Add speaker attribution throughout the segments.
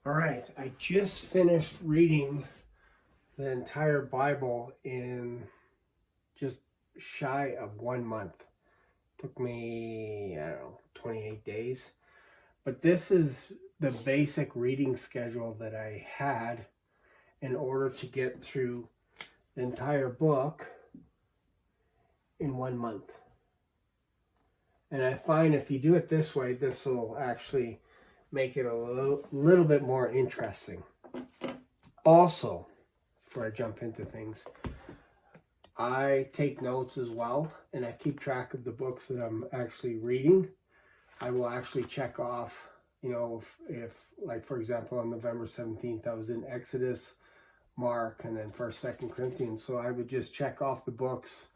Speaker 1: All right, I just finished reading the entire Bible in just shy of 1 month. Took me, 28 days. But this is the basic reading schedule that I had in order to get through the entire book in 1 month. And I find if you do it this way, this will actually make it a little bit more interesting. Also, before I jump into things, I take notes as well, and I keep track of the books that I'm actually reading. I will actually check off, if like, for example, on November 17th, I was in Exodus, Mark, and then 1st, 2nd Corinthians. So I would just check off the books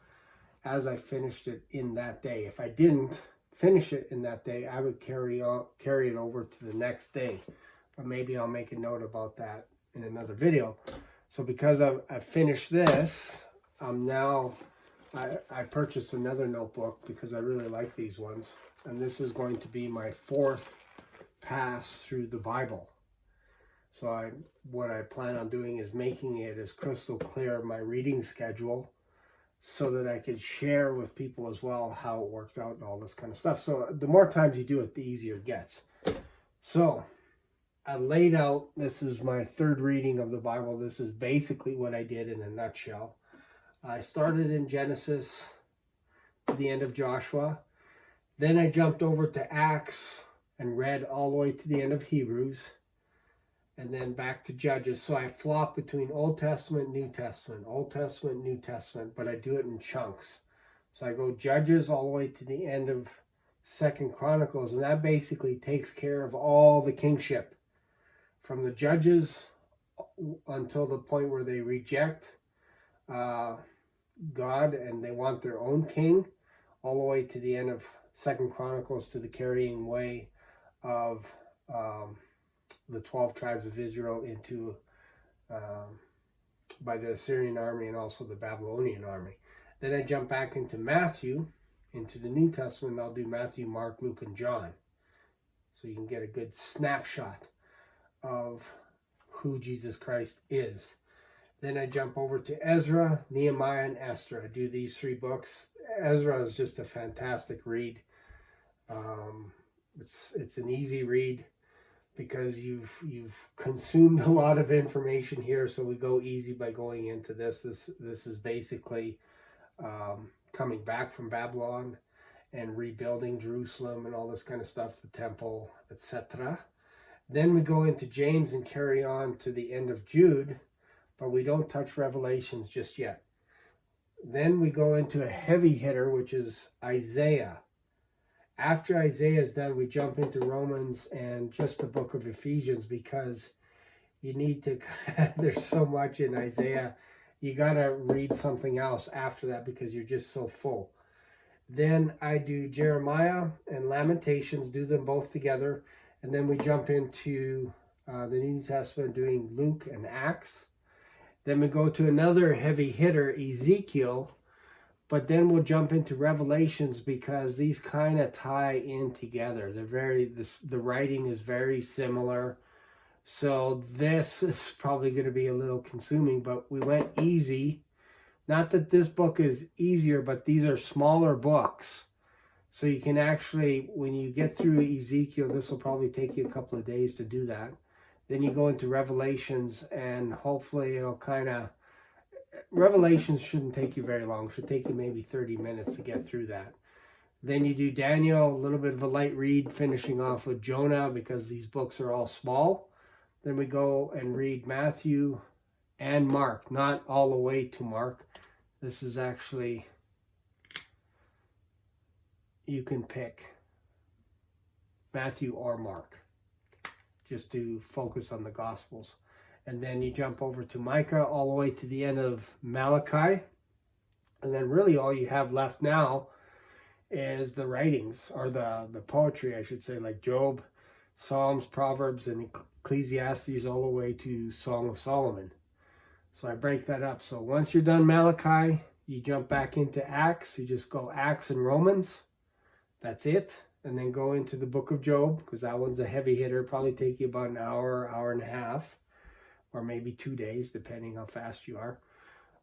Speaker 1: as I finished it in that day. If I didn't finish it in that day, I would carry it over to the next day. But maybe I'll make a note about that in another video. So because I've finished this, I purchased another notebook because I really like these ones. And this is going to be my 4th pass through the Bible. So what I plan on doing is making it as crystal clear, my reading schedule, so that I could share with people as well how it worked out and all this kind of stuff. So the more times you do it, the easier it gets. So I laid out, this is my 3rd reading of the Bible. This is basically what I did in a nutshell. I started in Genesis to the end of Joshua. Then I jumped over to Acts and read all the way to the end of Hebrews. And then back to Judges. So I flop between Old Testament, New Testament, Old Testament, New Testament, but I do it in chunks. So I go Judges all the way to the end of 2nd Chronicles, and that basically takes care of all the kingship. From the Judges until the point where they reject God and they want their own king, all the way to the end of 2nd Chronicles, to the carrying away of the 12 tribes of Israel into by the Assyrian army and also the Babylonian army. Then I jump back into Matthew, into the New Testament. I'll do Matthew, Mark, Luke, and John. So you can get a good snapshot of who Jesus Christ is. Then I jump over to Ezra, Nehemiah, and Esther. I do these 3 books. Ezra is just a fantastic read. It's an easy read, because you've consumed a lot of information here, so we go easy by going into this. This is basically coming back from Babylon and rebuilding Jerusalem and all this kind of stuff, the temple, etc. Then we go into James and carry on to the end of Jude, but we don't touch Revelations just yet. Then we go into a heavy hitter, which is Isaiah. After Isaiah is done, we jump into Romans and just the book of Ephesians, because you need to, there's so much in Isaiah. You got to read something else after that because you're just so full. Then I do Jeremiah and Lamentations, do them both together. And then we jump into the New Testament, doing Luke and Acts. Then we go to another heavy hitter, Ezekiel. But then we'll jump into Revelations, because these kind of tie in together. The writing is very similar. So this is probably going to be a little consuming, but we went easy. Not that this book is easier, but these are smaller books. So you can actually, when you get through Ezekiel, this will probably take you a couple of days to do that. Then you go into Revelations, and hopefully it'll Revelations shouldn't take you very long. It should take you maybe 30 minutes to get through that. Then you do Daniel, a little bit of a light read, finishing off with Jonah, because these books are all small. Then we go and read Matthew and Mark, not all the way to Mark. This is actually, you can pick Matthew or Mark, just to focus on the Gospels. And then you jump over to Micah, all the way to the end of Malachi. And then really all you have left now is the writings, or the poetry, I should say, like Job, Psalms, Proverbs, and Ecclesiastes, all the way to Song of Solomon. So I break that up. So once you're done Malachi, you jump back into Acts. You just go Acts and Romans. That's it. and then go into the book of Job, because that one's a heavy hitter. Probably take you about an hour, hour and a half, or maybe 2 days, depending how fast you are.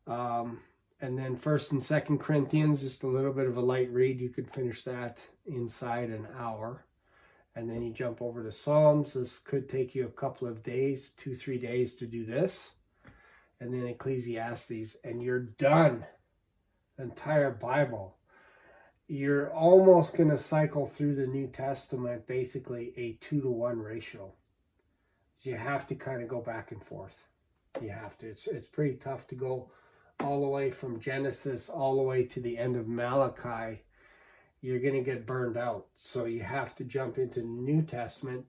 Speaker 1: And then 1st and 2nd Corinthians, just a little bit of a light read. You could finish that inside an hour. And then you jump over to Psalms. This could take you a couple of days, 2-3 days to do this. And then Ecclesiastes, and you're done. The entire Bible. You're almost going to cycle through the New Testament, basically a 2-to-1 ratio. You have to kind of go back and forth. You have to. It's pretty tough to go all the way from Genesis all the way to the end of Malachi. You're going to get burned out. So you have to jump into the New Testament.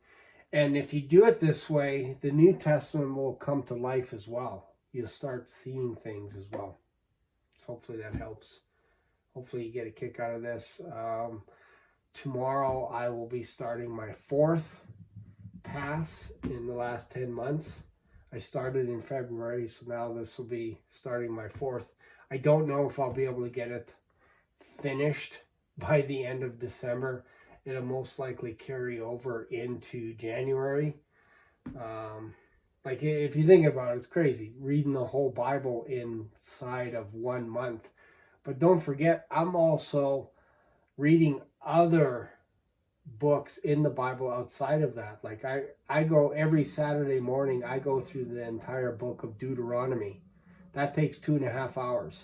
Speaker 1: And if you do it this way, the New Testament will come to life as well. You'll start seeing things as well. So hopefully that helps. Hopefully you get a kick out of this. Tomorrow I will be starting my 4th pass in the last 10 months. I started in February, so now this will be starting my 4th. I don't know if I'll be able to get it finished by the end of December. It'll most likely carry over into January. Like, if you think about it, it's crazy reading the whole Bible inside of 1 month. But don't forget, I'm also reading other books in the Bible outside of that. Like, I go every Saturday morning, I go through the entire book of Deuteronomy. That takes 2.5 hours.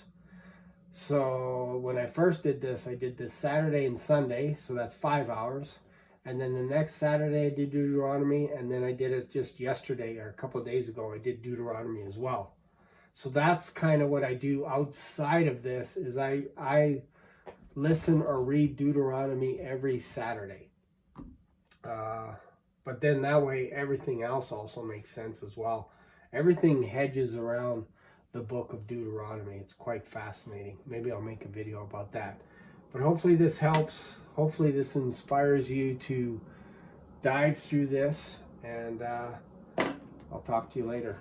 Speaker 1: So when I first did this, I did this Saturday and Sunday, so that's 5 hours. And then the next Saturday I did Deuteronomy, and then I did it just yesterday or a couple of days ago, I did Deuteronomy as well. So that's kind of what I do outside of this, is I listen or read Deuteronomy every Saturday. But then that way everything else also makes sense as well. Everything hedges around the book of Deuteronomy. It's quite fascinating. Maybe I'll make a video about that. But hopefully this helps. Hopefully this inspires you to dive through this. And I'll talk to you later.